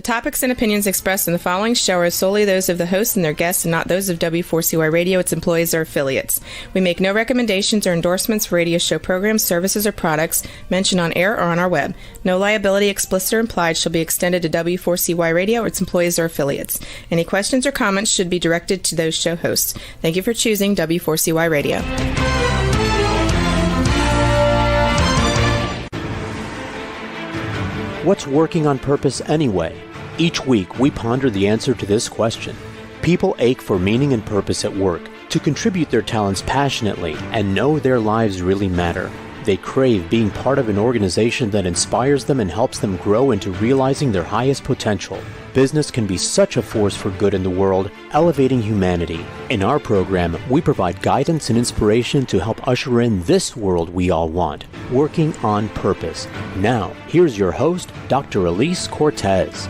topics and opinions expressed in the following show are solely those of the host and their guests and not those of W4CY Radio, its employees, or affiliates. We make no recommendations or endorsements for radio show programs, services, or products mentioned on air or on our web. No liability, explicit or implied, shall be extended to W4CY Radio or its employees or affiliates. Any questions or comments should be directed to those show hosts. Thank you for choosing W4CY Radio. What's working on purpose anyway? Each week, we ponder the answer to this question. People ache for meaning and purpose at work, to contribute their talents passionately and know their lives really matter. They crave being part of an organization that inspires them and helps them grow into realizing their highest potential. Business can be such a force for good in the world, elevating humanity. In our program, we provide guidance and inspiration to help usher in this world we all want, working on purpose. Now, here's your host, Dr. Elise Cortez.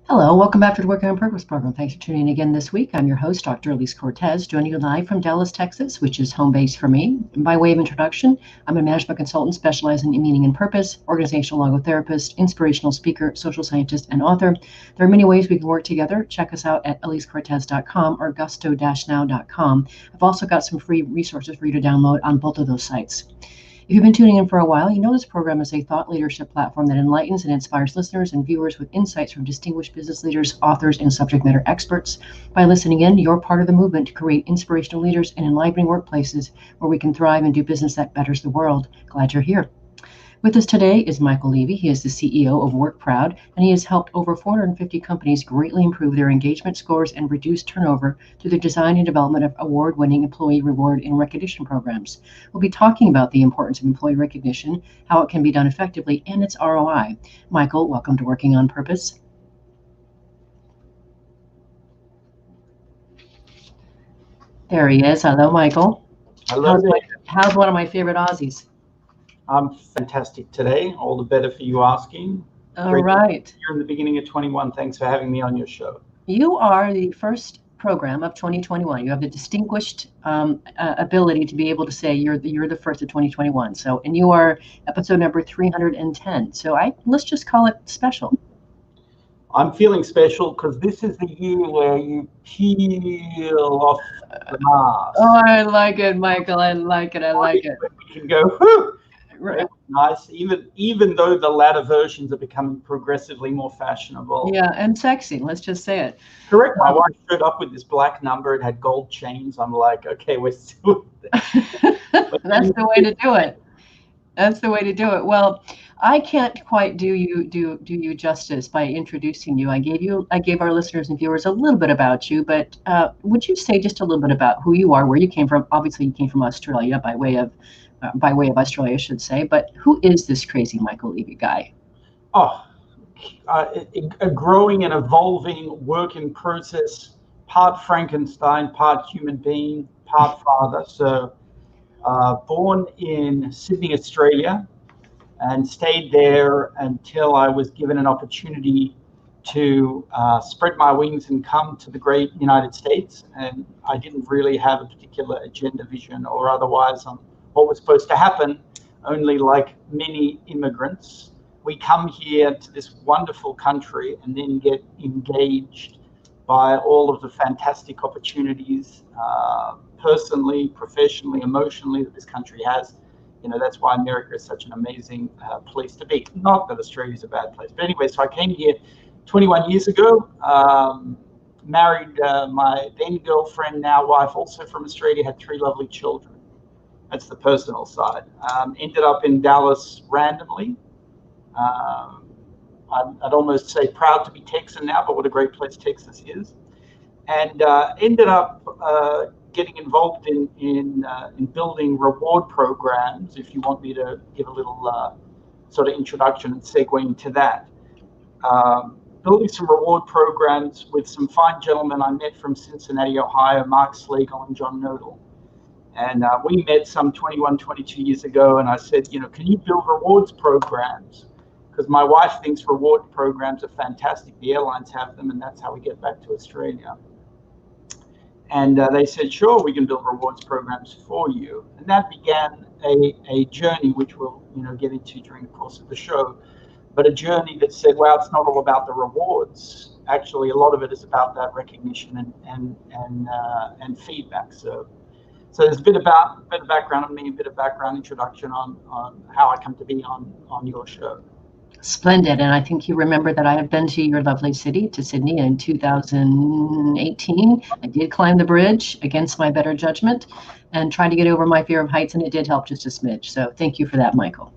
Hello, welcome back to the Working on Purpose program. Thanks for tuning in again this week. I'm your host, Dr. Elise Cortez, joining you live from Dallas, Texas, which is home base for me. And by way of introduction, I'm a management consultant specializing in meaning and purpose, organizational logotherapist, inspirational speaker, social scientist, and author. There are many ways we can work together. Check us out at elisecortez.com or gusto-now.com. I've also got some free resources for you to download on both of those sites. If you've been tuning in for a while, you know this program is a thought leadership platform that enlightens and inspires listeners and viewers with insights from distinguished business leaders, authors, and subject matter experts. By listening in, you're part of the movement to create inspirational leaders and enlivening workplaces where we can thrive and do business that betters the world. Glad you're here. With us today is Michael Levy. He is the CEO of WorkProud, and he has helped over 450 companies greatly improve their engagement scores and reduce turnover through the design and development of award-winning employee reward and recognition programs. We'll be talking about the importance of employee recognition, how it can be done effectively, and its ROI. Michael, welcome to Working on Purpose. There he is. Hello, Michael. Hello. How's one of my favorite Aussies? I'm fantastic today. All the better for you asking. All right. You're in the beginning of 21. Thanks for having me on your show. You are the first program of 2021. You have the distinguished ability to be able to say you're the first of 2021. So, and you are episode number 310. So let's just call it special. I'm feeling special because this is the year where you peel off the mask. Oh, I like it, Michael. I like it. We can go, whew. Right. Nice, even though the latter versions are becoming progressively more fashionable. Yeah, and sexy. Let's just say it. Correct. My wife showed up with this black number. It had gold chains. I'm like, okay, we're still. That's the way to do it. That's the way to do it. Well, I can't quite do you justice by introducing you. I gave our listeners and viewers a little bit about you, but would you say just a little bit about who you are, where you came from? Obviously, you came from Australia by way of Australia, I should say. But who is this crazy Michael Levy guy? A growing and evolving work in process, part Frankenstein, part human being, part father. So born in Sydney, Australia, and stayed there until I was given an opportunity to spread my wings and come to the great United States. And I didn't really have a particular agenda, vision, or otherwise on what was supposed to happen. Only like many immigrants, we come here to this wonderful country and then get engaged by all of the fantastic opportunities, personally, professionally, emotionally, that this country has. You know, that's why America is such an amazing place to be. Not that Australia is a bad place. But anyway, so I came here 21 years ago, married my then girlfriend, now wife, also from Australia, had 3 lovely children. That's the personal side. Ended up in Dallas randomly. I'd almost say proud to be Texan now, but what a great place Texas is. And ended up getting involved in building reward programs, if you want me to give a little sort of introduction and segue into that. Building some reward programs with some fine gentlemen I met from Cincinnati, Ohio, Mark Slagle and John Nodal. And we met some 21, 22 years ago, and I said, you know, can you build rewards programs? Because my wife thinks reward programs are fantastic. The airlines have them, and that's how we get back to Australia. And they said, sure, we can build rewards programs for you. And that began a journey, which we'll get into during the course of the show, but a journey that said, well, it's not all about the rewards. Actually, a lot of it is about that recognition and feedback. So there's a bit of background on me, a bit of background introduction on how I come to be on your show. Splendid. And I think you remember that I have been to your lovely city, to Sydney, in 2018. I did climb the bridge against my better judgment and try to get over my fear of heights, and it did help just a smidge. So thank you for that, Michael.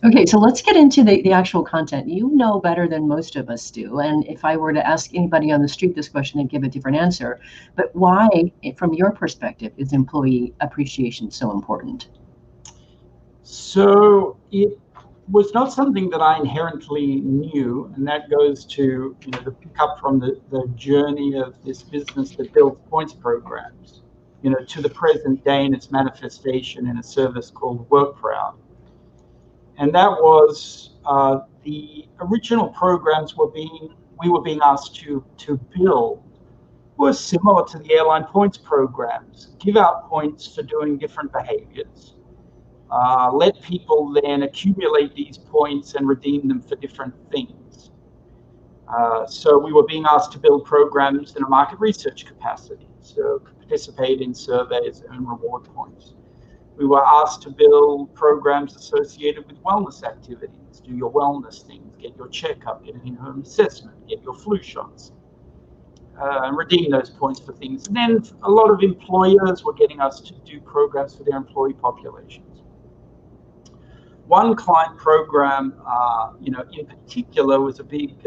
Okay, so let's get into the actual content. You know better than most of us do. And if I were to ask anybody on the street this question, they'd give a different answer. But why, from your perspective, is employee appreciation so important? So it was not something that I inherently knew, and that goes to the pickup from the journey of this business that builds points programs, to the present day in its manifestation in a service called Work Proud. And that was the original programs we were being asked to build were similar to the airline points programs. Give out points for doing different behaviors. Let people then accumulate these points and redeem them for different things. So we were being asked to build programs in a market research capacity, so participate in surveys and reward points. We were asked to build programs associated with wellness activities, do your wellness things, get your checkup, get an in-home assessment, get your flu shots, and redeem those points for things. And then a lot of employers were getting us to do programs for their employee populations. One client program, in particular, was a big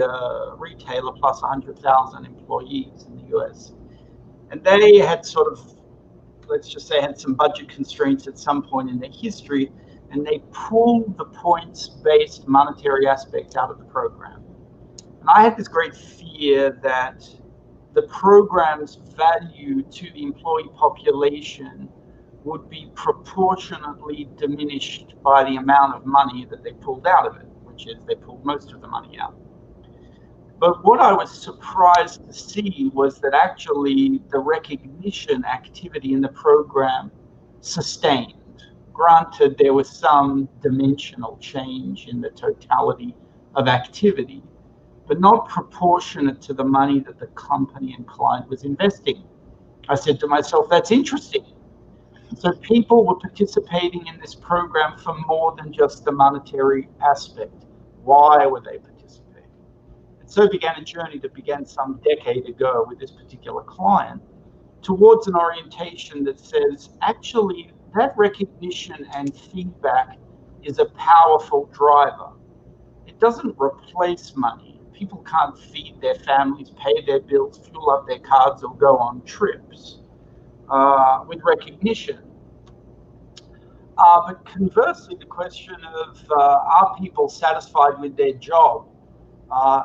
retailer plus 100,000 employees in the US. And they had sort of, let's just say, had some budget constraints at some point in their history, and they pulled the points-based monetary aspect out of the program. And I had this great fear that the program's value to the employee population would be proportionately diminished by the amount of money that they pulled out of it, which is they pulled most of the money out. But what I was surprised to see was that actually the recognition activity in the program sustained. Granted, there was some dimensional change in the totality of activity, but not proportionate to the money that the company and client was investing. I said to myself, that's interesting. So people were participating in this program for more than just the monetary aspect. Why were they participating? And so began a journey that began some decade ago with this particular client towards an orientation that says, actually, that recognition and feedback is a powerful driver. It doesn't replace money. People can't feed their families, pay their bills, fuel up their cars, or go on trips with recognition. But conversely, the question of are people satisfied with their job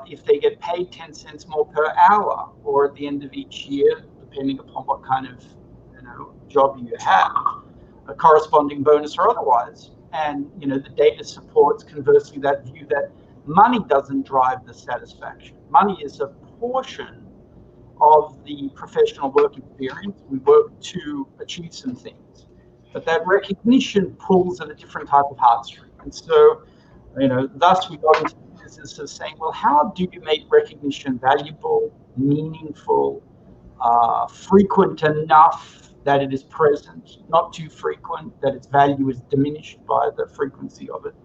if they get paid 10 cents more per hour, or at the end of each year, depending upon what kind of job you have, a corresponding bonus or otherwise. And the data supports conversely that view that money doesn't drive the satisfaction. Money is a portion of the professional work experience. We work to achieve some things, but that recognition pulls at a different type of heartstring. And so, thus we got into the business of saying, well, how do you make recognition valuable, meaningful, frequent enough that it is present, not too frequent that its value is diminished by the frequency of it.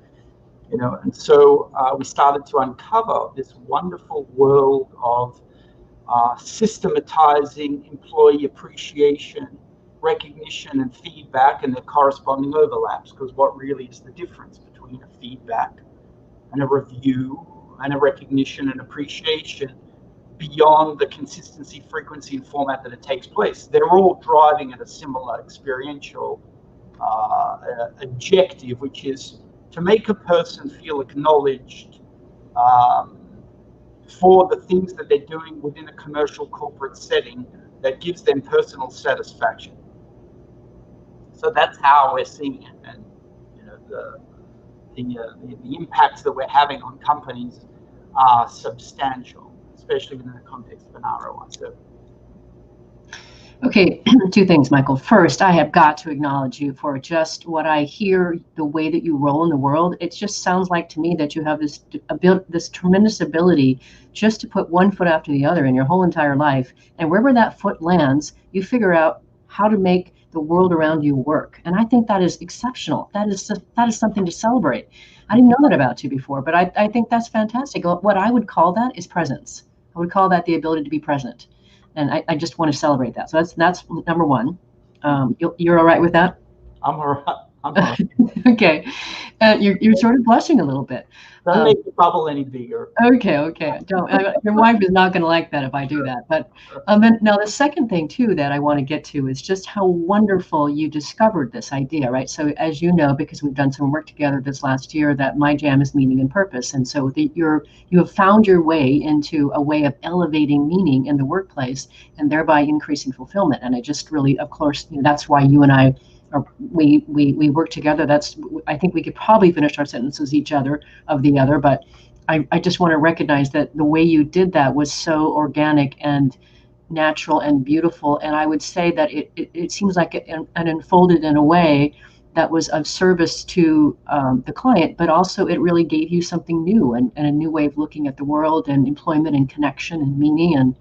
And so we started to uncover this wonderful world of systematizing employee appreciation, recognition, and feedback, and their corresponding overlaps. Because what really is the difference between a feedback and a review and a recognition and appreciation beyond the consistency, frequency, and format that it takes place? They're all driving at a similar experiential objective, which is to make a person feel acknowledged for the things that they're doing within a commercial corporate setting that gives them personal satisfaction. So that's how we're seeing it, and the impacts that we're having on companies are substantial, especially within the context of an ROI. So Okay, two things, Michael. First, I have got to acknowledge you for just what I hear, the way that you roll in the world. It just sounds like to me that you have this tremendous ability just to put one foot after the other in your whole entire life. And wherever that foot lands, you figure out how to make the world around you work. And I think that is exceptional. That is something to celebrate. I didn't know that about you before, but I think that's fantastic. What I would call that is presence. I would call that the ability to be present. And I just want to celebrate that. So that's number one. You're all right with that? I'm all right. I'm all right. Okay. You're sort of blushing a little bit. Don't make the bubble any bigger. Okay. Don't. Your wife is not going to like that if I do that. But then now the second thing too that I want to get to is just how wonderful you discovered this idea, right? So as you know, because we've done some work together this last year, that my jam is meaning and purpose, and so you have found your way into a way of elevating meaning in the workplace and thereby increasing fulfillment. And I just really, of course, that's why you and I. We work together. I think we could probably finish our sentences each other of the other, but I just want to recognize that the way you did that was so organic and natural and beautiful. And I would say that it seems like it unfolded in a way that was of service to the client, but also it really gave you something new and a new way of looking at the world and employment and connection and meaning. And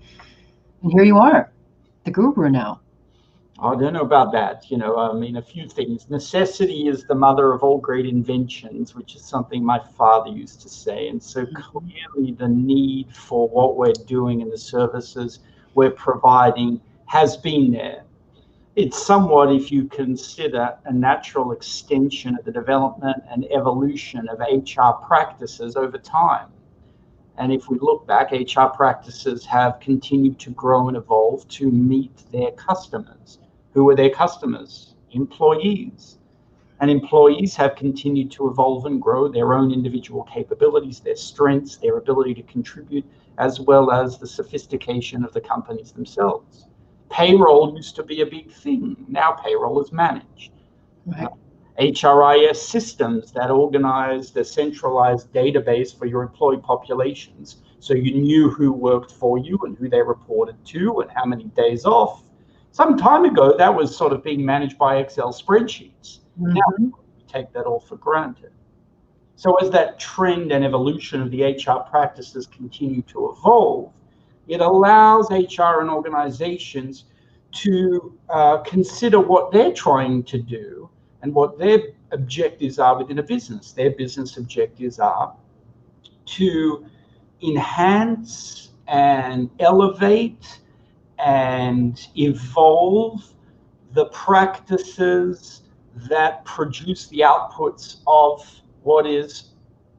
here you are, the guru now. I don't know about that. I mean, a few things. Necessity is the mother of all great inventions, which is something my father used to say. And so clearly the need for what we're doing and the services we're providing has been there. It's somewhat, if you consider, a natural extension of the development and evolution of HR practices over time. And if we look back, HR practices have continued to grow and evolve to meet their customers. Who are their customers? Employees. And employees have continued to evolve and grow their own individual capabilities, their strengths, their ability to contribute, as well as the sophistication of the companies themselves. Payroll used to be a big thing. Now payroll is managed. Right. HRIS systems that organize the centralized database for your employee populations, so you knew who worked for you and who they reported to and how many days off. Some time ago, that was sort of being managed by Excel spreadsheets. Mm-hmm. Now we take that all for granted. So as that trend and evolution of the HR practices continue to evolve, it allows HR and organizations to consider what they're trying to do and what their objectives are within a business. Their business objectives are to enhance and elevate and evolve the practices that produce the outputs of what is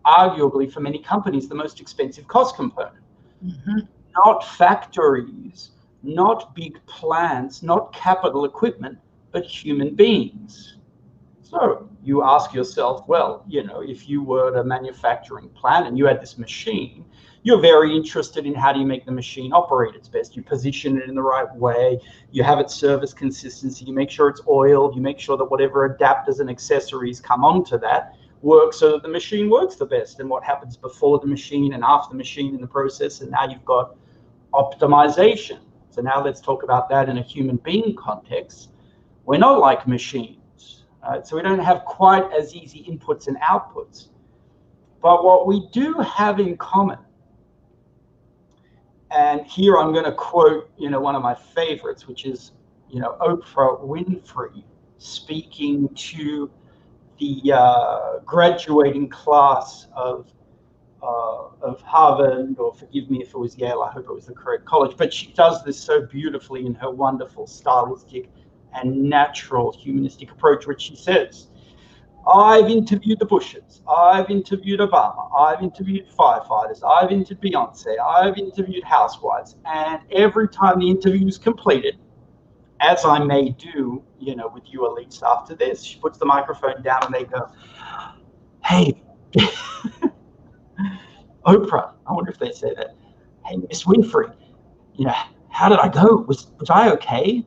arguably for many companies the most expensive cost component. Mm-hmm. Not factories, not big plants, not capital equipment, but human beings. So you ask yourself, well, if you were at a manufacturing plant and you had this machine, you're very interested in how do you make the machine operate its best. You position it in the right way. You have its service consistency. You make sure it's oiled. You make sure that whatever adapters and accessories come onto that work so that the machine works the best. And what happens before the machine and after the machine in the process. And now you've got optimization. So now let's talk about that in a human being context. We're not like machines. So we don't have quite as easy inputs and outputs. But what we do have in common, and here I'm going to quote, one of my favorites, which is, Oprah Winfrey speaking to the graduating class of Harvard, or forgive me if it was Yale, I hope it was the correct college, but she does this so beautifully in her wonderful stylistic and natural humanistic approach, which she says, I've interviewed the Bushes, I've interviewed Obama, I've interviewed firefighters, I've interviewed Beyonce, I've interviewed housewives, and every time the interview is completed, as I may do, with you, Elise, after this, she puts the microphone down and they go, hey, Oprah, I wonder if they say that, hey, Miss Winfrey, how did I go? Was I okay?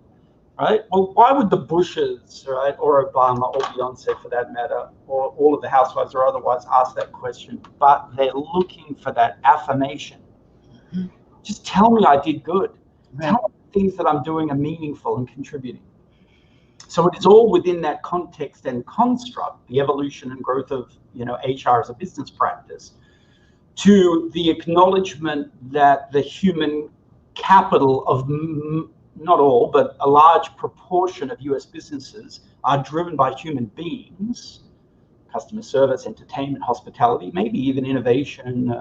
Right? Well, why would the Bushes, right, or Obama, or Beyonce for that matter, or all of the housewives or otherwise ask that question? But they're looking for that affirmation. Mm-hmm. Just tell me I did good. Right. Tell me things that I'm doing are meaningful and contributing? So it is all within that context and construct, the evolution and growth of, HR as a business practice, to the acknowledgement that the human capital of not all, but a large proportion of US businesses are driven by human beings, customer service, entertainment, hospitality, maybe even innovation,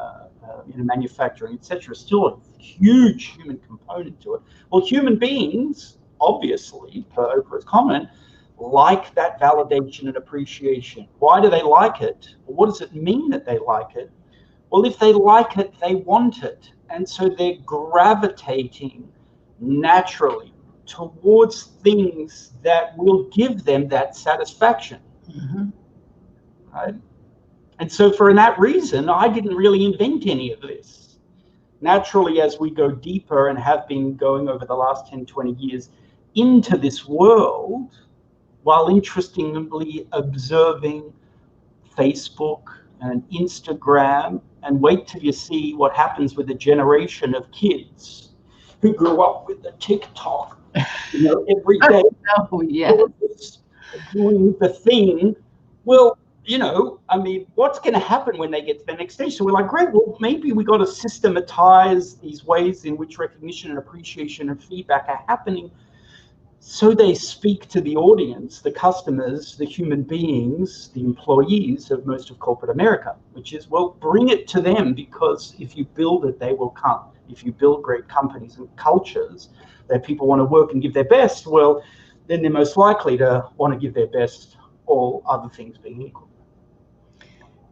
manufacturing, etc. Still a huge human component to it. Well, human beings, obviously, per Oprah's comment, like that validation and appreciation. Why do they like it? What does it mean that they like it? Well, if they like it, they want it. And so they're gravitating naturally towards things that will give them that satisfaction. Mm-hmm. Right? And so for that reason, I didn't really invent any of this. Naturally, as we go deeper and have been going over the last 10, 20 years into this world, while interestingly observing Facebook and Instagram, and wait till you see what happens with a generation of kids who grew up with the TikTok, every day. Oh, yeah. Doing the thing. Well, what's going to happen when they get to the next stage? So we're like, great, well, maybe we got to systematize these ways in which recognition and appreciation and feedback are happening, so they speak to the audience, the customers, the human beings, the employees of most of corporate America, which is, well, bring it to them, because if you build it, they will come. If you build great companies and cultures that people want to work and give their best, well, then they're most likely to want to give their best, all other things being equal.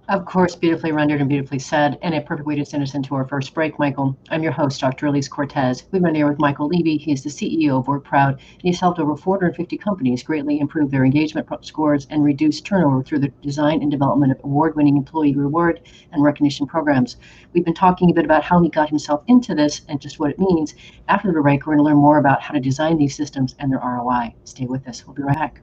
Of course, beautifully rendered and beautifully said, and a perfect way to send us into our first break, Michael. I'm your host, Dr. Elise Cortez. We've been here with Michael Levy. He's the CEO of WorkProud, and he's helped over 450 companies greatly improve their engagement scores and reduce turnover through the design and development of award-winning employee reward and recognition programs. We've been talking a bit about how he got himself into this and just what it means. After the break, we're going to learn more about how to design these systems and their ROI. Stay with us. We'll be right back.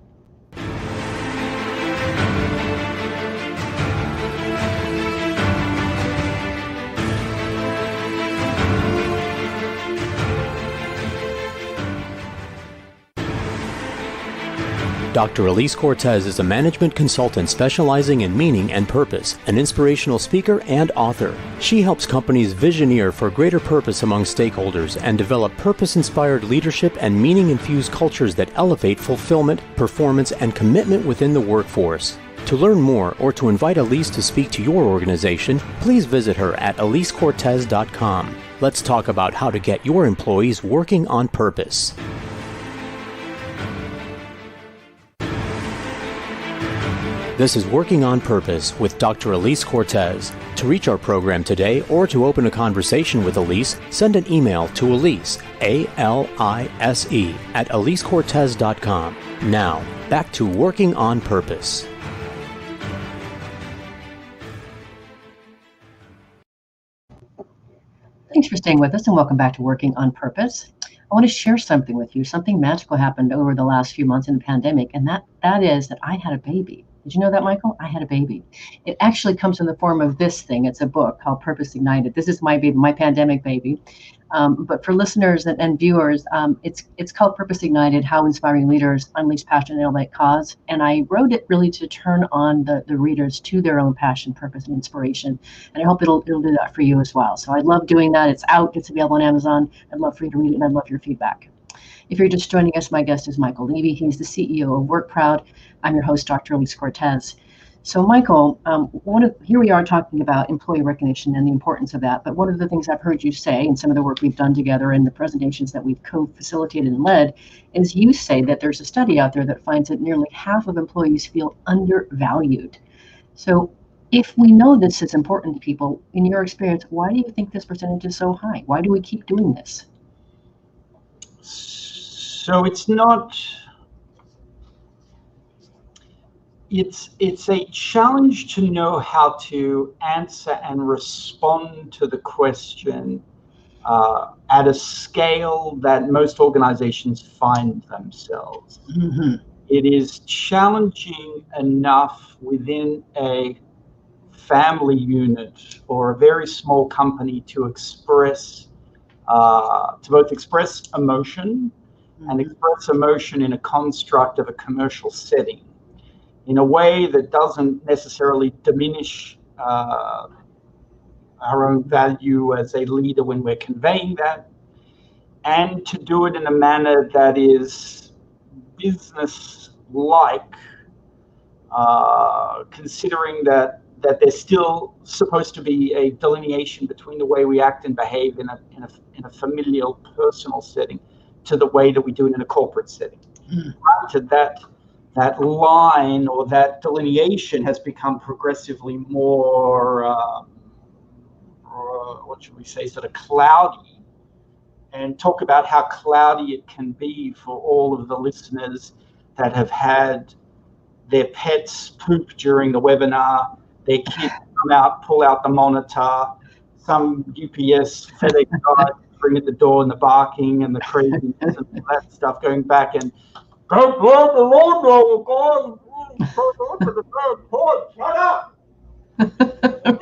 Dr. Elise Cortez is a management consultant specializing in meaning and purpose, an inspirational speaker and author. She helps companies visioneer for greater purpose among stakeholders and develop purpose-inspired leadership and meaning-infused cultures that elevate fulfillment, performance, and commitment within the workforce. To learn more or to invite Elise to speak to your organization, please visit her at elisecortez.com. Let's talk about how to get your employees working on purpose. This is Working on Purpose with Dr. Elise Cortez. To reach our program today or to open a conversation with Elise, send an email to Elise, A-L-I-S-E, at elisecortez.com. Now, back to Working on Purpose. Thanks for staying with us, and welcome back to Working on Purpose. I want to share something with you. Something magical happened over the last few months in the pandemic, and that is that I had a baby. Did you know that, Michael? I had a baby. It actually comes in the form of this thing. It's a book called Purpose Ignited. This is my baby, my pandemic baby. But for listeners and viewers, it's called Purpose Ignited, How Inspiring Leaders Unleash Passion and Elevate Cause. And I wrote it really to turn on the readers to their own passion, purpose, and inspiration. And I hope it'll do that for you as well. So I love doing that. It's out. It's available on Amazon. I'd love for you to read it, and I'd love your feedback. If you're just joining us, my guest is Michael Levy. He's the CEO of WorkProud. I'm your host, Dr. Elise Cortez. So Michael, here we are talking about employee recognition and the importance of that. But one of the things I've heard you say in some of the work we've done together and the presentations that we've co-facilitated and led is you say that there's a study out there that finds that nearly half of employees feel undervalued. So if we know this is important to people, in your experience, why do you think this percentage is so high? Why do we keep doing this? So it's a challenge to know how to answer and respond to the question at a scale that most organizations find themselves. Mm-hmm. It is challenging enough within a family unit or a very small company to express to both express emotion and express emotion in a construct of a commercial setting in a way that doesn't necessarily diminish our own value as a leader when we're conveying that, and to do it in a manner that is business-like, considering that there's still supposed to be a delineation between the way we act and behave in a familial, personal setting to the way that we do it in a corporate setting. To that line or that delineation has become progressively more, what should we say, sort of cloudy, and talk about how cloudy it can be for all of the listeners that have had their pets poop during the webinar, their kids come out, pull out the monitor, some UPS, FedEx guy bring at the door and the barking and the craziness and all that stuff going back and don't blow the lawnmower, guys. Shut up.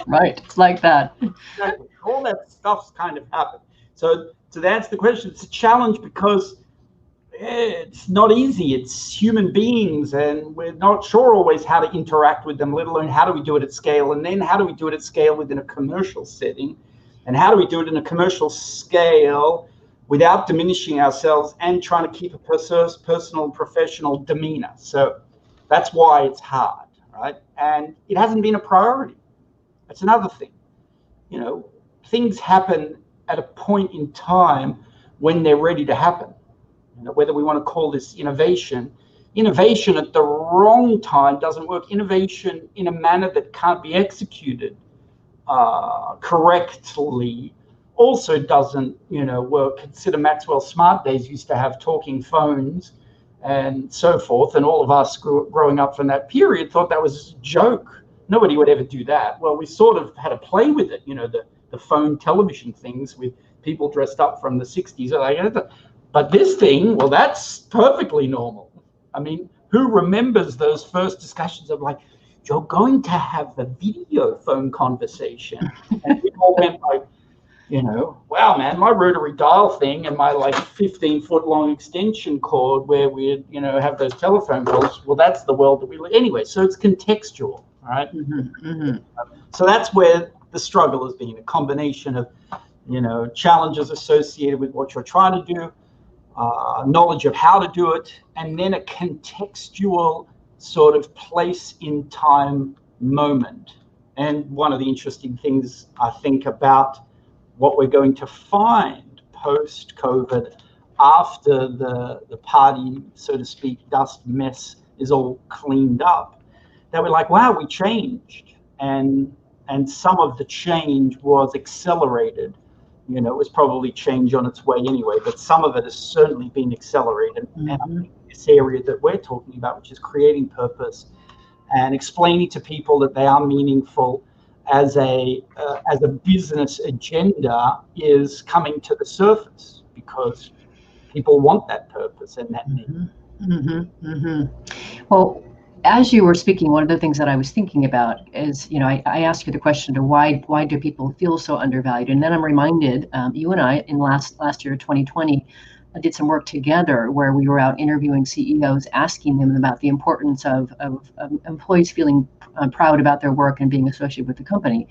Right, it's like that. Exactly. All that stuff's kind of happened. So to answer the question, it's a challenge because it's not easy. It's human beings, and we're not sure always how to interact with them, let alone how do we do it at scale, and then how do we do it at scale within a commercial setting, and how do we do it in a commercial scale without diminishing ourselves and trying to keep a personal and professional demeanor. So that's why it's hard, right? And it hasn't been a priority. That's another thing. You know, things happen at a point in time when they're ready to happen. You know, whether we want to call this innovation at the wrong time doesn't work. Innovation in a manner that can't be executed correctly also doesn't, work. Consider Maxwell's Smart Days used to have talking phones and so forth, and all of us growing up from that period thought that was a joke. Nobody would ever do that. Well, we sort of had to play with it, the phone television things with people dressed up from the 60s. But this thing, well, that's perfectly normal. I mean, who remembers those first discussions of like, you're going to have a video phone conversation? And we all went like, wow, man, my rotary dial thing and my like 15-foot long extension cord where we'd, have those telephone calls. Well, that's the world that we live. Anyway, so it's contextual, right? So that's where the struggle has been, a combination of, challenges associated with what you're trying to do, knowledge of how to do it, and then a contextual sort of place in time moment. And one of the interesting things I think about what we're going to find post-COVID, after the party, so to speak, dust mess is all cleaned up, that we're like, wow, we changed. And some of the change was accelerated. It was probably change on its way anyway, but some of it has certainly been accelerated. And I think this area that we're talking about, which is creating purpose and explaining to people that they are meaningful as a business agenda, is coming to the surface because people want that purpose and that need. Well, as you were speaking, one of the things that I was thinking about is, I asked you the question to why do people feel so undervalued? And then I'm reminded, you and I in last year, 2020, did some work together where we were out interviewing CEOs, asking them about the importance of employees feeling proud about their work and being associated with the company.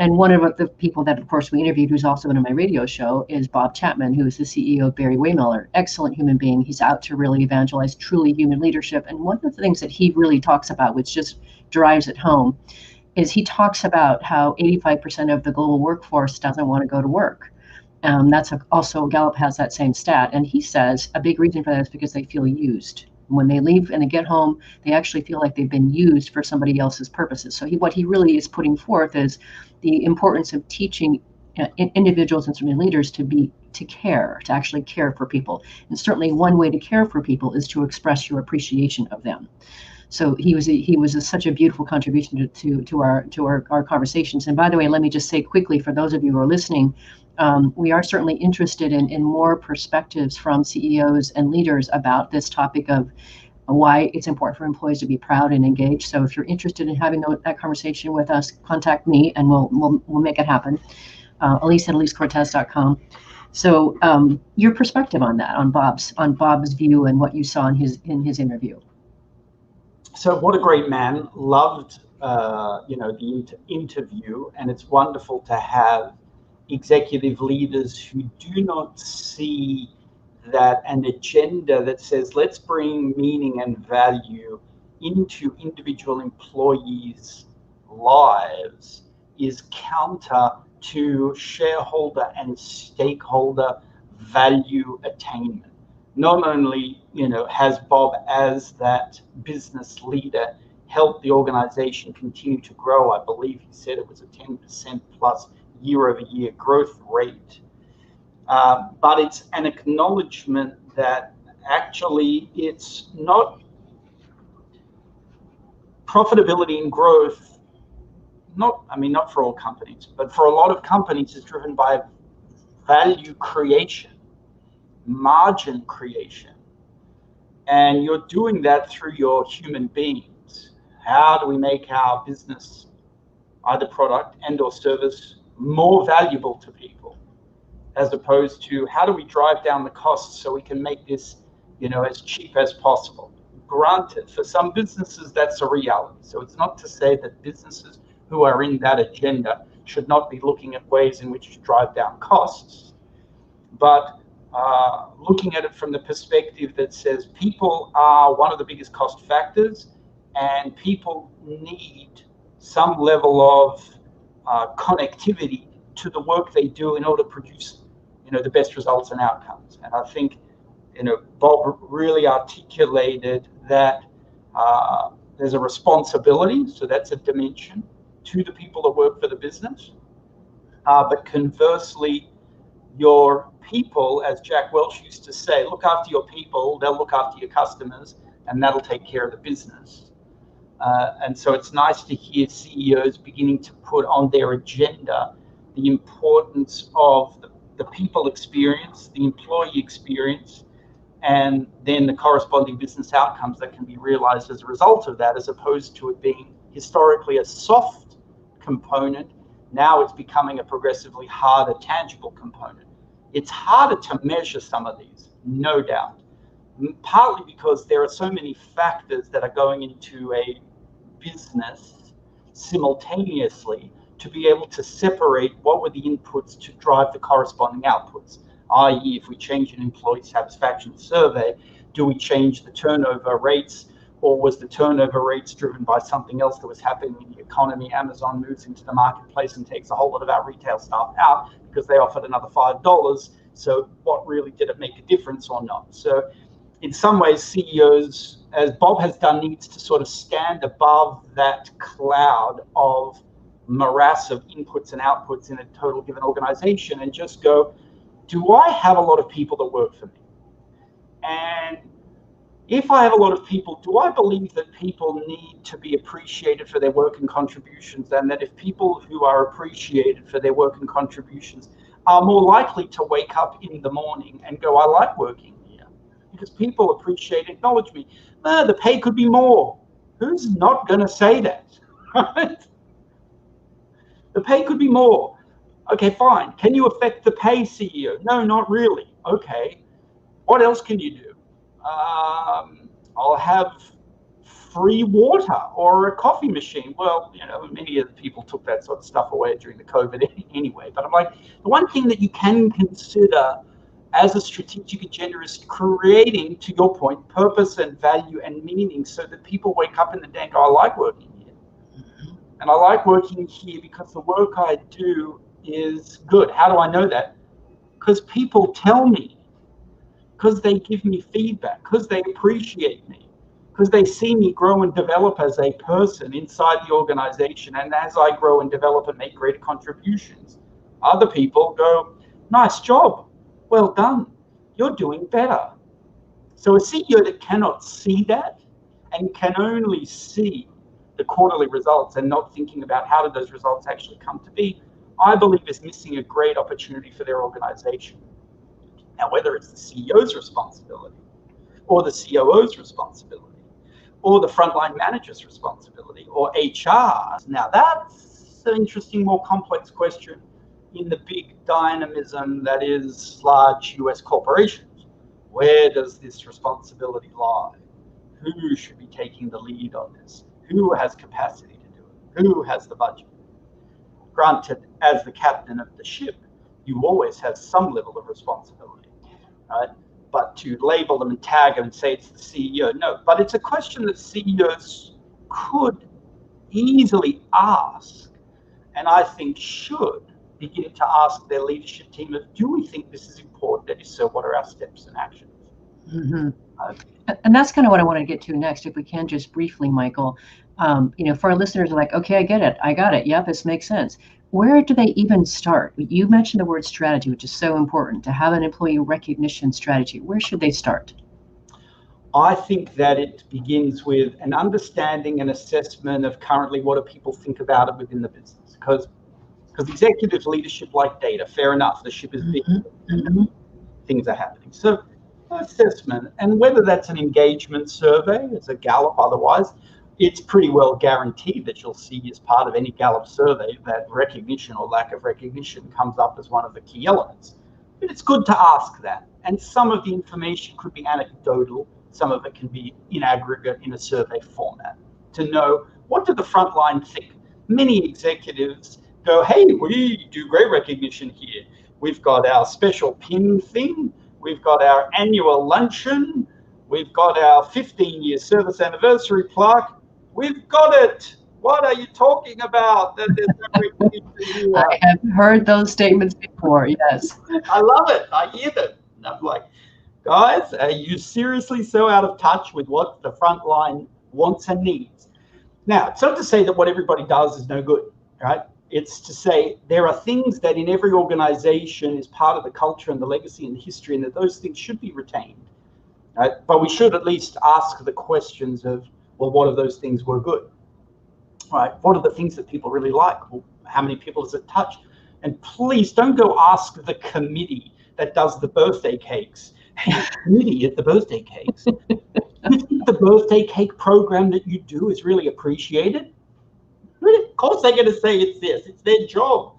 And one of the people that, of course, we interviewed, who's also in my radio show, is Bob Chapman, who is the CEO of Barry Wehmiller. Excellent human being. He's out to really evangelize truly human leadership. And one of the things that he really talks about, which just drives it home, is he talks about how 85% of the global workforce doesn't want to go to work. That's also, Gallup has that same stat. And he says a big reason for that is because they feel used. When they leave and they get home, they actually feel like they've been used for somebody else's purposes. So what he really is putting forth is the importance of teaching individuals and certainly leaders to actually care for people. And certainly one way to care for people is to express your appreciation of them. So he was such a beautiful contribution to our conversations. And by the way, let me just say quickly for those of you who are listening, we are certainly interested in more perspectives from CEOs and leaders about this topic of why it's important for employees to be proud and engaged. So if you're interested in having that conversation with us, contact me and we'll make it happen. Elise at EliseCortez.com. So your perspective on that, on Bob's view and what you saw in his interview. So what a great man. Loved the interview, and it's wonderful to have executive leaders who do not see that an agenda that says let's bring meaning and value into individual employees' lives is counter to shareholder and stakeholder value attainment. Not only has Bob, as that business leader, helped the organization continue to grow. I believe he said it was a 10% plus year-over-year growth rate. But it's an acknowledgement that actually it's not profitability and growth. Not for all companies, but for a lot of companies, is driven by value creation, margin creation. And you're doing that through your human beings. How do we make our business, either product and or service, more valuable to people, as opposed to how do we drive down the costs so we can make this, as cheap as possible? Granted, for some businesses, that's a reality. So it's not to say that businesses who are in that agenda should not be looking at ways in which to drive down costs, but looking at it from the perspective that says people are one of the biggest cost factors, and people need some level of connectivity to the work they do in order to produce, the best results and outcomes. And I think, Bob really articulated that there's a responsibility, so that's a dimension, to the people that work for the business. But conversely, your people, as Jack Welch used to say, look after your people, they'll look after your customers, and that'll take care of the business. And so it's nice to hear CEOs beginning to put on their agenda the importance of the people experience, the employee experience, and then the corresponding business outcomes that can be realized as a result of that, as opposed to it being historically a soft component. Now it's becoming a progressively harder, tangible component. It's harder to measure some of these, no doubt, partly because there are so many factors that are going into a business simultaneously to be able to separate what were the inputs to drive the corresponding outputs, i.e. if we change an employee satisfaction survey, do we change the turnover rates, or was the turnover rates driven by something else that was happening in the economy? Amazon moves into the marketplace and takes a whole lot of our retail staff out because they offered another $5. So what really did it make a difference or not? So in some ways, CEOs, as Bob has done, needs to sort of stand above that cloud of morass of inputs and outputs in a total given organization and just go, do I have a lot of people that work for me? And if I have a lot of people, do I believe that people need to be appreciated for their work and contributions, and that if people who are appreciated for their work and contributions are more likely to wake up in the morning and go, I like working here, because people appreciate, acknowledge me. The pay could be more. Who's not going to say that? Right? The pay could be more. Okay, fine. Can you affect the pay, CEO? No, not really. Okay. What else can you do? I'll have free water or a coffee machine. Well, many of the people took that sort of stuff away during the COVID anyway. But I'm like, the one thing that you can consider as a strategic agenda is creating, to your point, purpose and value and meaning, so that people wake up in the day and go, I like working here. And I like working here because the work I do is good. How do I know that? Because people tell me. Because they give me feedback, because they appreciate me, because they see me grow and develop as a person inside the organization. And as I grow and develop and make greater contributions, other people go, nice job, well done, you're doing better. So a CEO that cannot see that and can only see the quarterly results and not thinking about how did those results actually come to be, I believe is missing a great opportunity for their organization. Now, whether it's the CEO's responsibility or the COO's responsibility or the frontline manager's responsibility or HR, now that's an interesting, more complex question in the big dynamism that is large US corporations. Where does this responsibility lie? Who should be taking the lead on this? Who has capacity to do it? Who has the budget? Granted, as the captain of the ship, you always have some level of responsibility, right? But to label them and tag them and say it's the CEO, no. But it's a question that CEOs could easily ask, and I think should begin to ask their leadership team of, do we think this is important? And if so, what are our steps and actions? Mm-hmm. And that's kind of what I want to get to next, if we can just briefly, Michael. For our listeners, like, okay, I get it. I got it. Yep, this makes sense. Where do they even start? You mentioned the word strategy, which is so important, to have an employee recognition strategy. Where should they start? I think that it begins with an understanding and assessment of currently what do people think about it within the business. Because executive leadership like data, fair enough, the ship is big, things are happening. So assessment, and whether that's an engagement survey, it's a Gallup otherwise, it's pretty well guaranteed that you'll see as part of any Gallup survey that recognition or lack of recognition comes up as one of the key elements. But it's good to ask that. And some of the information could be anecdotal, some of it can be in aggregate in a survey format, to know what do the front line think. Many executives go, hey, we do great recognition here. We've got our special pin thing. We've got our annual luncheon. We've got our 15-year service anniversary plaque. We've got it. What are you talking about? That there's no recognition here. I have heard those statements before, yes. I love it. I hear them. And I'm like, guys, are you seriously so out of touch with what the front line wants and needs? Now, it's not to say that what everybody does is no good, right? It's to say there are things that in every organization is part of the culture and the legacy and the history, and that those things should be retained, right? But we should at least ask the questions of, well, what of those things were good, right? What are the things that people really like? Well, how many people does it touch? And please don't go ask the committee that does the birthday cakes. Hey, committee at the birthday cakes. You think the birthday cake program that you do is really appreciated? Of course they're going to say it's this. It's their job.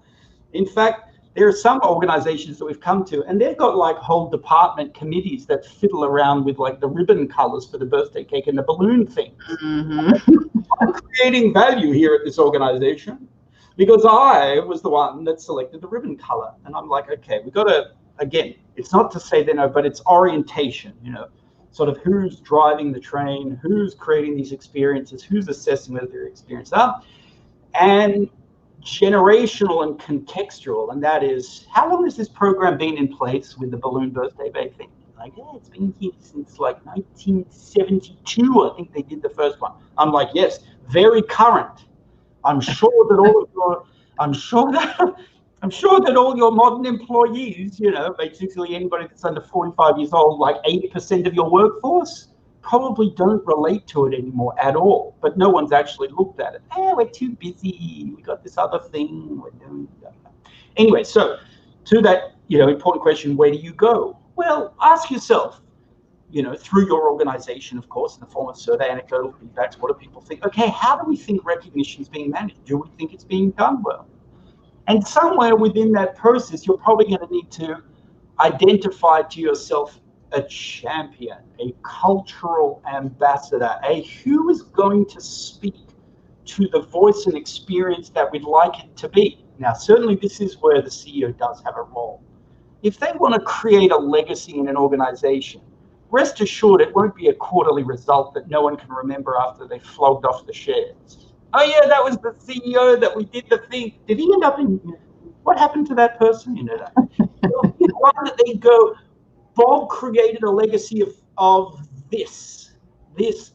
In fact, there are some organizations that we've come to, and they've got like whole department committees that fiddle around with like the ribbon colors for the birthday cake and the balloon thing. I'm creating value here at this organization because I was the one that selected the ribbon color. And I'm like, okay, we've got to, again, it's not to say they know, but it's orientation, sort of who's driving the train, who's creating these experiences, who's assessing whether they're experienced up, and generational and contextual. And that is, how long has this program been in place with the balloon birthday bake thing? Like, yeah, it's been here since like 1972. I think they did the first one. I'm like, yes, very current. I'm sure that all your modern employees, basically anybody that's under 45 years old, like 80% of your workforce, probably don't relate to it anymore at all. But no one's actually looked at it. Hey, we're too busy. We got this other thing. We're doing that. Anyway, so to that, important question, where do you go? Well, ask yourself, through your organization, of course, in the form of survey, anecdotal feedbacks, what do people think? Okay, how do we think recognition is being managed? Do we think it's being done well? And somewhere within that process, you're probably going to need to identify to yourself a champion, a cultural ambassador, who is going to speak to the voice and experience that we'd like it to be. Now, certainly this is where the CEO does have a role. If they want to create a legacy in an organization, rest assured it won't be a quarterly result that no one can remember after they flogged off the shares. Oh yeah, that was the CEO that we did the thing. Did he end up in, what happened to that person? That. Why did they go, Bob created a legacy of this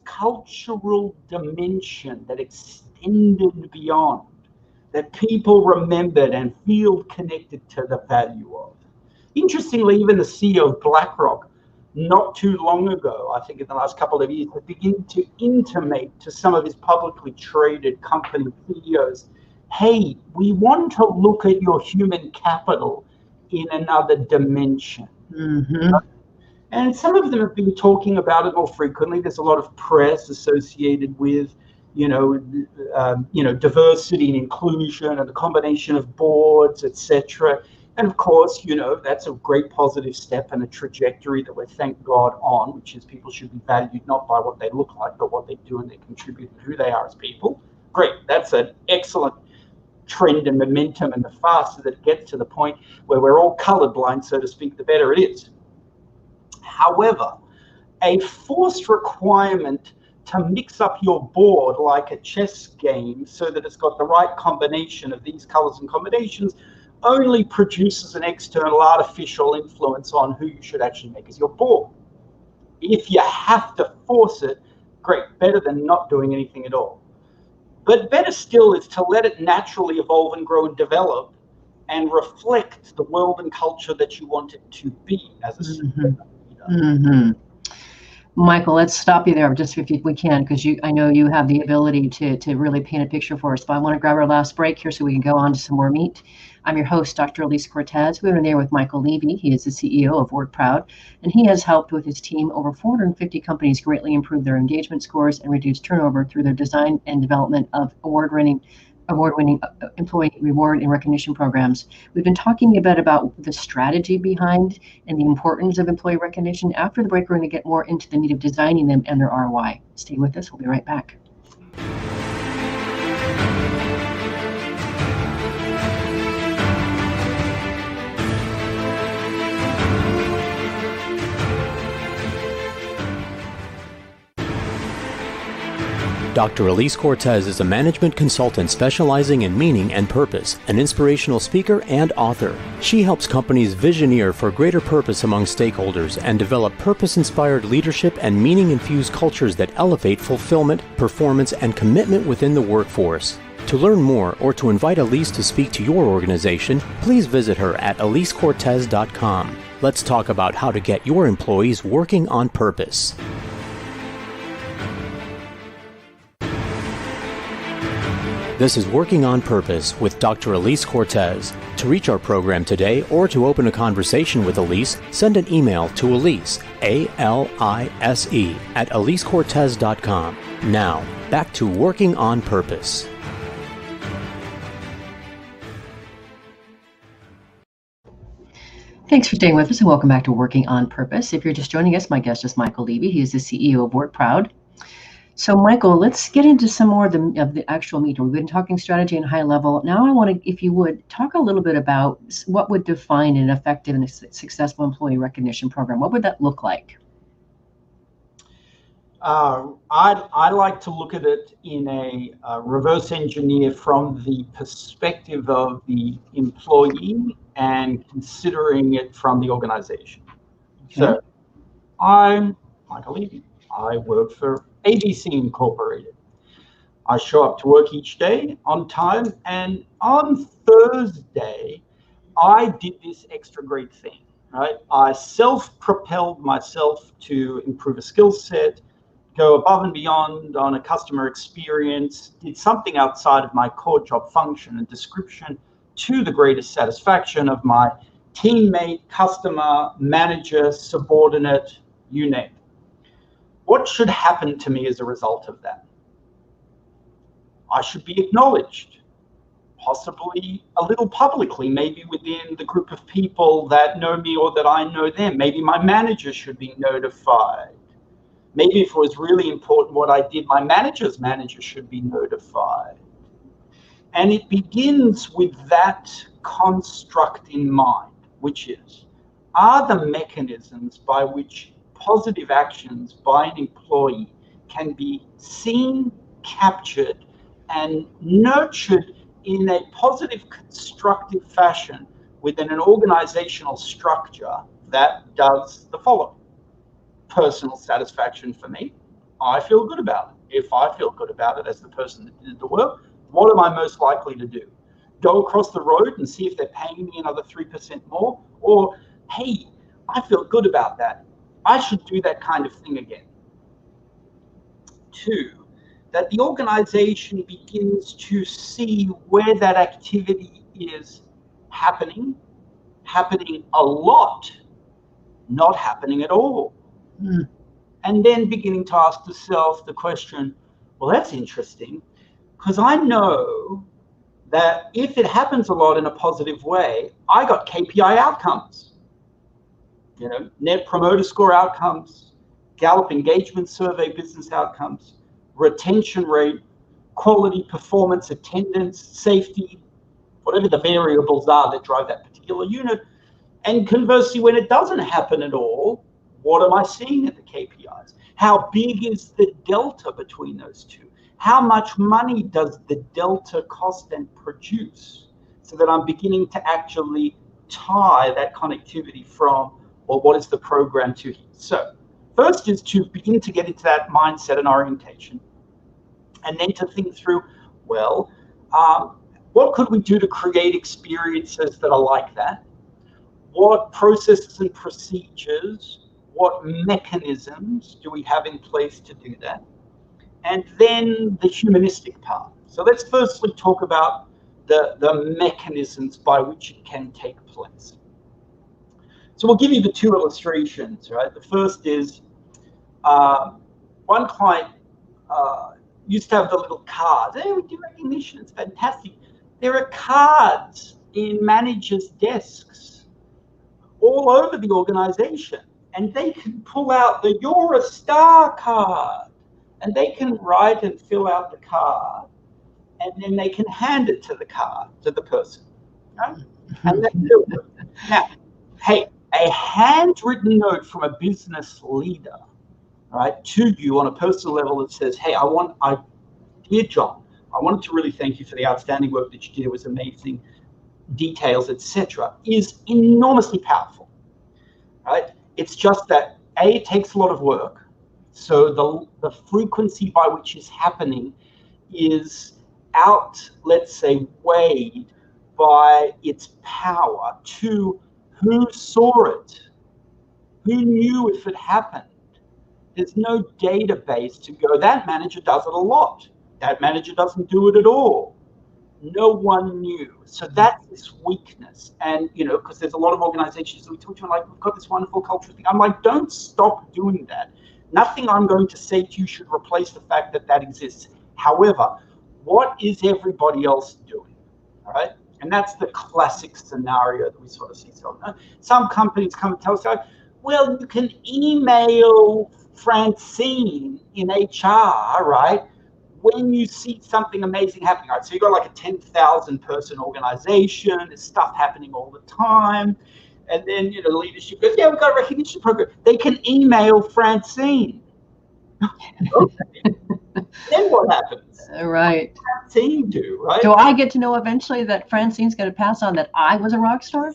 cultural dimension that extended beyond, that people remembered and feel connected to the value of. Interestingly, even the CEO of BlackRock, not too long ago, I think in the last couple of years, had begun to intimate to some of his publicly traded company CEOs, hey, we want to look at your human capital in another dimension. And some of them have been talking about it more frequently. There's a lot of press associated with diversity and inclusion and the combination of boards, etc. And of course, that's a great positive step and a trajectory that we're, thank God, on, which is people should be valued not by what they look like, but what they do and they contribute and who they are as people. Great. That's an excellent trend and momentum, and the faster that it gets to the point where we're all colorblind, so to speak, the better it is. However, a forced requirement to mix up your board like a chess game so that it's got the right combination of these colors and combinations only produces an external artificial influence on who you should actually make as your board. If you have to force it, great, better than not doing anything at all. But better still is to let it naturally evolve and grow and develop and reflect the world and culture that you want it to be as a leader. Mm-hmm. Michael, let's stop you there just if we can, because I know you have the ability to really paint a picture for us. But I want to grab our last break here so we can go on to some more meat. I'm your host, Dr. Elise Cortez. We're in there with Michael Levy. He is the CEO of Work Proud, and he has helped with his team over 450 companies greatly improve their engagement scores and reduce turnover through their design and development of award-winning employee reward and recognition programs. We've been talking a bit about the strategy behind and the importance of employee recognition. After the break, we're going to get more into the meat of designing them and their ROI. Stay with us. We'll be right back. Dr. Elise Cortez is a management consultant specializing in meaning and purpose, an inspirational speaker and author. She helps companies visioneer for greater purpose among stakeholders and develop purpose-inspired leadership and meaning-infused cultures that elevate fulfillment, performance, and commitment within the workforce. To learn more or to invite Elise to speak to your organization, please visit her at elisecortez.com. Let's talk about how to get your employees working on purpose. This is Working on Purpose with Dr. Elise Cortez. To reach our program today or to open a conversation with Elise, send an email to Elise, A-L-I-S-E, at elisecortez.com. Now, back to Working on Purpose. Thanks for staying with us and welcome back to Working on Purpose. If you're just joining us, my guest is Michael Levy. He is the CEO of Work Proud. So, Michael, let's get into some more of the actual meat. We've been talking strategy and high level. Now I want to, if you would, talk a little bit about what would define an effective and successful employee recognition program. What would that look like? I like to look at it in a reverse engineer from the perspective of the employee and considering it from the organization. Okay. So I'm Michael Levy. I work for ABC Incorporated. I show up to work each day on time, and on Thursday, I did this extra great thing, right? I self-propelled myself to improve a skill set, go above and beyond on a customer experience, did something outside of my core job function and description to the greatest satisfaction of my teammate, customer, manager, subordinate, you name it. What should happen to me as a result of that? I should be acknowledged, possibly a little publicly, maybe within the group of people that know me or that I know them. Maybe my manager should be notified. Maybe if it was really important what I did, my manager's manager should be notified. And it begins with that construct in mind, which is, are the mechanisms by which positive actions by an employee can be seen, captured, and nurtured in a positive, constructive fashion within an organizational structure that does the following. Personal satisfaction for me. I feel good about it. If I feel good about it as the person that did the work, what am I most likely to do? Go across the road and see if they're paying me another 3% more? Or, hey, I feel good about that. I should do that kind of thing again. 2, that the organization begins to see where that activity is happening a lot, not happening at all. And then beginning to ask yourself the question, well, that's interesting, because I know that if it happens a lot in a positive way, I got KPI outcomes, net promoter score outcomes, Gallup engagement survey business outcomes, retention rate, quality, performance, attendance, safety, whatever the variables are that drive that particular unit. And conversely, when it doesn't happen at all, what am I seeing at the KPIs? How big is the delta between those two? How much money does the delta cost and produce? So that I'm beginning to actually tie that connectivity from, or what is the program to here. So first is to begin to get into that mindset and orientation. And then to think through, well, what could we do to create experiences that are like that? What processes and procedures, what mechanisms do we have in place to do that? And then the humanistic part. So let's firstly talk about the mechanisms by which it can take place. So we'll give you the two illustrations, right? The first is one client used to have the little cards. Hey, we do recognition, it's fantastic. There are cards in managers' desks all over the organization, and they can pull out the "You're a Star" card, and they can write and fill out the card, and then they can hand it to the person, right? And they do it. Now, hey, a handwritten note from a business leader, right, to you on a personal level that says, hey, dear John, I wanted to really thank you for the outstanding work that you did. It was amazing, details, etc., is enormously powerful, right? It's just that, A, it takes a lot of work. So the frequency by which it's happening is let's say, weighed by its power. To who saw it? Who knew if it happened? There's no database to go, that manager does it a lot. That manager doesn't do it at all. No one knew. So that's this weakness. And, because there's a lot of organizations that we talk to, like, we've got this wonderful cultural thing. I'm like, don't stop doing that. Nothing I'm going to say to you should replace the fact that that exists. However, what is everybody else doing? All right? And that's the classic scenario that we sort of see. So some companies come and tell us, well, you can email Francine in HR, right, when you see something amazing happening, right? So you've got like a 10,000 person organization, there's stuff happening all the time. And then, the leadership goes, yeah, we've got a recognition program. They can email Francine. Okay. Then what happens? Right. What does Francine do, right? Do I get to know eventually that Francine's going to pass on that I was a rock star?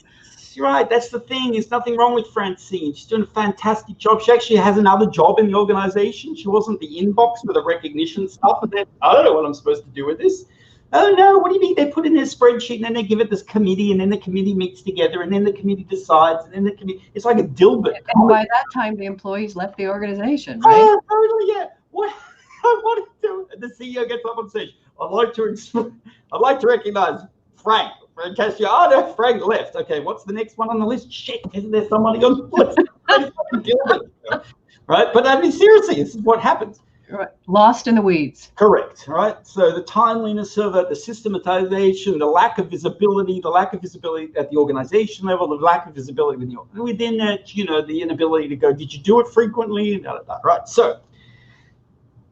Right, that's the thing. There's nothing wrong with Francine. She's doing a fantastic job. She actually has another job in the organization. She wasn't the inbox for the recognition stuff. And then, I don't know what I'm supposed to do with this. Oh, no, what do you mean? They put in their spreadsheet and then they give it this committee, and then the committee meets together, and then the committee decides, and then the committee, it's like a Dilbert. And by that time, the employees left the organization, right? Oh, totally, yeah. What do? The CEO gets up on stage. I'd like to recognize Frank. Frank Cascio. Oh, no, Frank left. Okay, what's the next one on the list? Shit, isn't there somebody on the list? Right? But I mean, seriously, this is what happens. Right. Lost in the weeds. Correct, right? So the timeliness of it, the systematization, the lack of visibility at the organization level, the lack of visibility within that, the inability to go, did you do it frequently? Right. So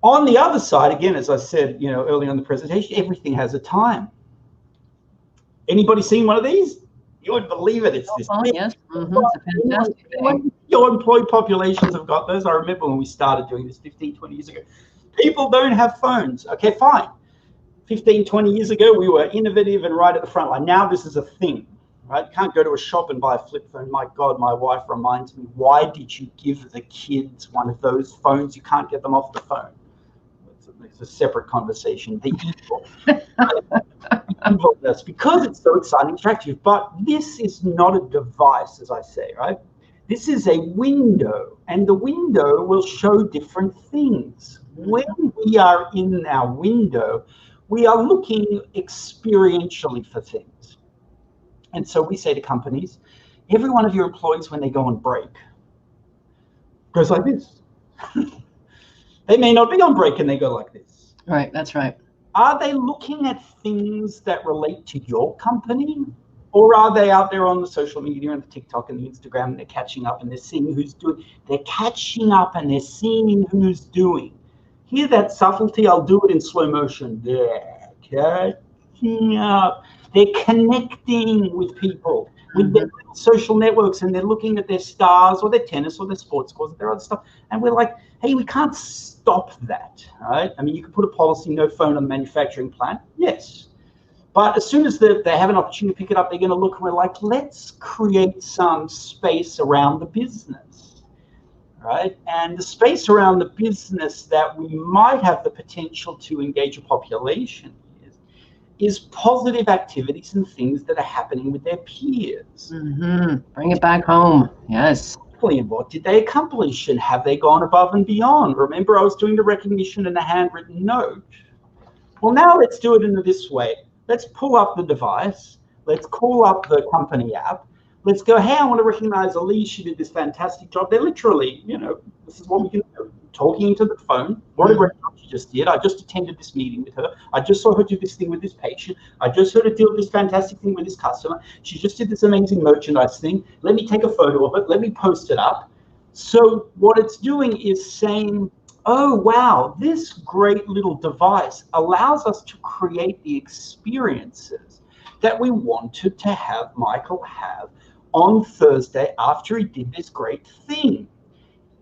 on the other side, again, as I said, early on in the presentation, everything has a time. Anybody seen one of these? You wouldn't believe it. It's this. Oh, yes. Mm-hmm. It's a fantastic thing. Your employee populations have got those. I remember when we started doing this 15, 20 years ago. People don't have phones. Okay, fine. 15, 20 years ago, we were innovative and right at the front line. Now this is a thing, right? You can't go to a shop and buy a flip phone. My God, my wife reminds me, why did you give the kids one of those phones? You can't get them off the phone. It's a separate conversation. The evilness, because it's so exciting, attractive. But this is not a device, as I say, right? This is a window, and the window will show different things. When we are in our window, we are looking experientially for things. And so we say to companies, every one of your employees, when they go on break, goes like this. They may not be on break and they go like this. Right, that's right. Are they looking at things that relate to your company? Or are they out there on the social media and the TikTok and the Instagram, and they're catching up and they're seeing who's doing, they're catching up and they're seeing who's doing. Hear that subtlety? I'll do it in slow motion. They're catching up. They're connecting with people, with their social networks, and they're looking at their stars or their tennis or their sports scores, their other stuff. And we're like, hey, we can't stop that, right? I mean, you can put a policy, no phone on the manufacturing plant. Yes. But as soon as they have an opportunity to pick it up, they're going to look, and we're like, let's create some space around the business, right? And the space around the business that we might have the potential to engage a population is positive activities and things that are happening with their peers. Bring it back home. Yes. And what did they accomplish, and have they gone above and beyond? Remember, I was doing the recognition in a handwritten note. Well, now let's do it in this way. Let's pull up the device. Let's call up the company app. Let's go, hey, I want to recognize Elise. She did this fantastic job. They're literally, this is what we can do. Talking into the phone. What a great job she just did. I just attended this meeting with her. I just saw her do this thing with this patient. I just heard her do this fantastic thing with this customer. She just did this amazing merchandise thing. Let me take a photo of it. Let me post it up. So what it's doing is saying, oh, wow, this great little device allows us to create the experiences that we wanted to have Michael have on Thursday after he did this great thing.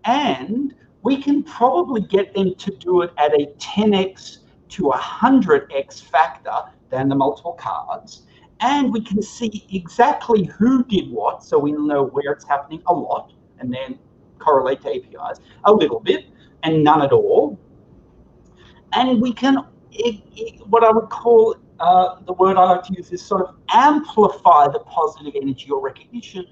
And we can probably get them to do it at a 10x to 100x factor than the multiple cards. And we can see exactly who did what, so we know where it's happening a lot, and then correlate to APIs a little bit, and none at all. And we can, what I would call, the word I like to use is sort of amplify the positive energy or recognition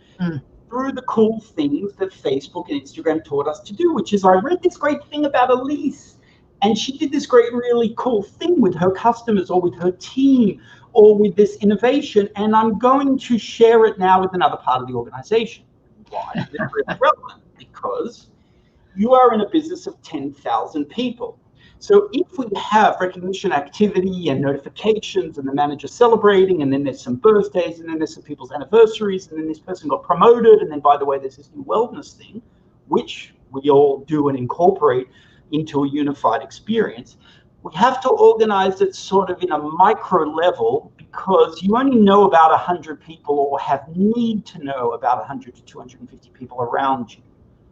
through the cool things that Facebook and Instagram taught us to do, which is, I read this great thing about Elise, and she did this great, really cool thing with her customers or with her team or with this innovation, and I'm going to share it now with another part of the organization. Why is it really relevant? Because you are in a business of 10,000 people. So if we have recognition activity and notifications and the manager celebrating, and then there's some birthdays, and then there's some people's anniversaries, and then this person got promoted, and then, by the way, there's this new wellness thing, which we all do and incorporate into a unified experience, we have to organize it sort of in a micro level, because you only know about 100 people or have need to know about 100 to 250 people around you.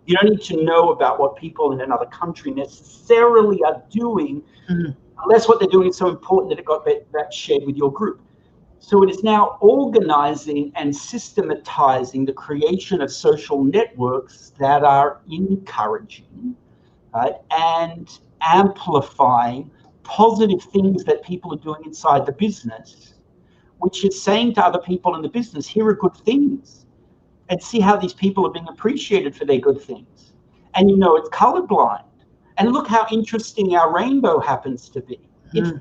You don't need to know about what people in another country necessarily are doing, unless what they're doing is so important that it got that shared with your group. So it is now organizing and systematizing the creation of social networks that are encouraging, right, and amplifying positive things that people are doing inside the business, which is saying to other people in the business, here are good things. And see how these people are being appreciated for their good things. And it's colorblind. And look how interesting our rainbow happens to be. It's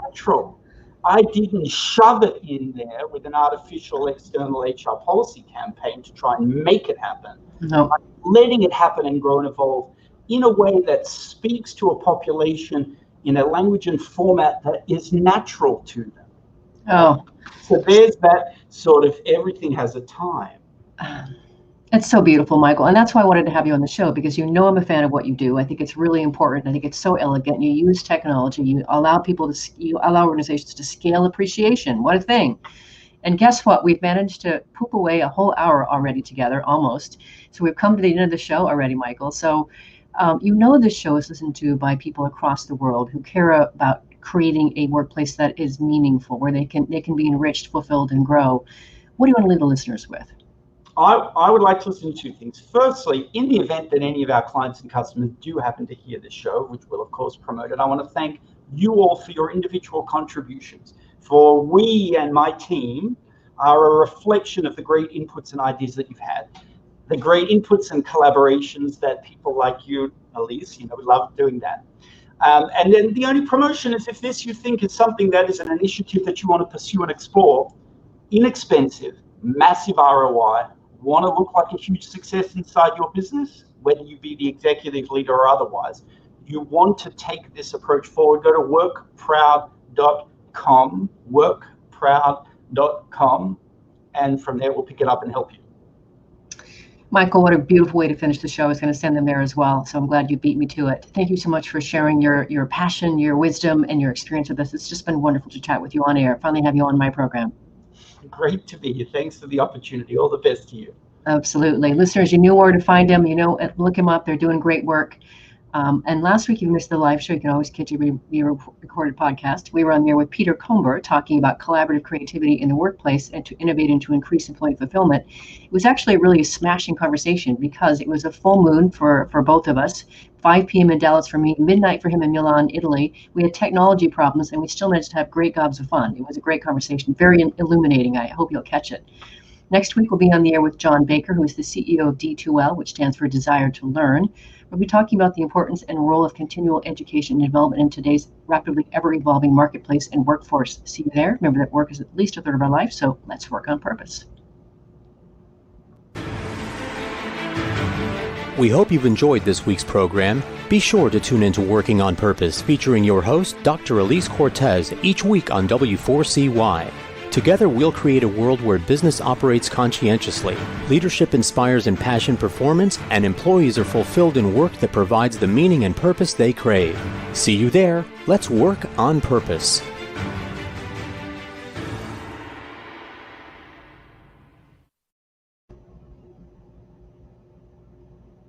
natural. I didn't shove it in there with an artificial external HR policy campaign to try and make it happen. No. I'm letting it happen and grow and evolve in a way that speaks to a population in a language and format that is natural to them. Oh. So there's that sort of everything has a time. It's so beautiful, Michael. And that's why I wanted to have you on the show, because I'm a fan of what you do. I think it's really important. I think it's so elegant. You use technology. You allow organizations to scale appreciation. What a thing. And guess what? We've managed to poop away a whole hour already together, almost. So we've come to the end of the show already, Michael. So this show is listened to by people across the world who care about creating a workplace that is meaningful, where they can be enriched, fulfilled, and grow. What do you want to leave the listeners with? I would like to listen to two things. Firstly, in the event that any of our clients and customers do happen to hear this show, which we'll of course promote it, I want to thank you all for your individual contributions. For we and my team are a reflection of the great inputs and ideas that you've had, the great inputs and collaborations that people like you, Elise, we love doing that. And then the only promotion is, if this you think is something that is an initiative that you want to pursue and explore, inexpensive, massive ROI, want to look like a huge success inside your business, whether you be the executive leader or otherwise, you want to take this approach forward, go to workproud.com, workproud.com, and from there we'll pick it up and help you. Michael, what a beautiful way to finish the show. I was going to send them there as well, so I'm glad you beat me to it. Thank you so much for sharing your passion, your wisdom, and your experience with us. It's just been wonderful to chat with you on air. Finally have you on my program. Great to be here. Thanks for the opportunity. All the best to you. Absolutely. Listeners, you know where to find them. You know, look them up. They're doing great work. And last week, you missed the live show. You can always catch a recorded podcast. We were on there with Peter Comber talking about collaborative creativity in the workplace and to innovate and to increase employee fulfillment. It was actually really a smashing conversation because it was a full moon for both of us. 5 p.m. in Dallas for me, midnight for him in Milan, Italy. We had technology problems, and we still managed to have great gobs of fun. It was a great conversation, very illuminating. I hope you'll catch it. Next week, we'll be on the air with John Baker, who is the CEO of D2L, which stands for Desire to Learn. We'll be talking about the importance and role of continual education and development in today's rapidly ever-evolving marketplace and workforce. See you there. Remember that work is at least a third of our life, so let's work on purpose. We hope you've enjoyed this week's program. Be sure to tune into Working on Purpose, featuring your host, Dr. Elise Cortez, each week on W4CY. Together, we'll create a world where business operates conscientiously, leadership inspires impassioned performance, and employees are fulfilled in work that provides the meaning and purpose they crave. See you there. Let's work on purpose.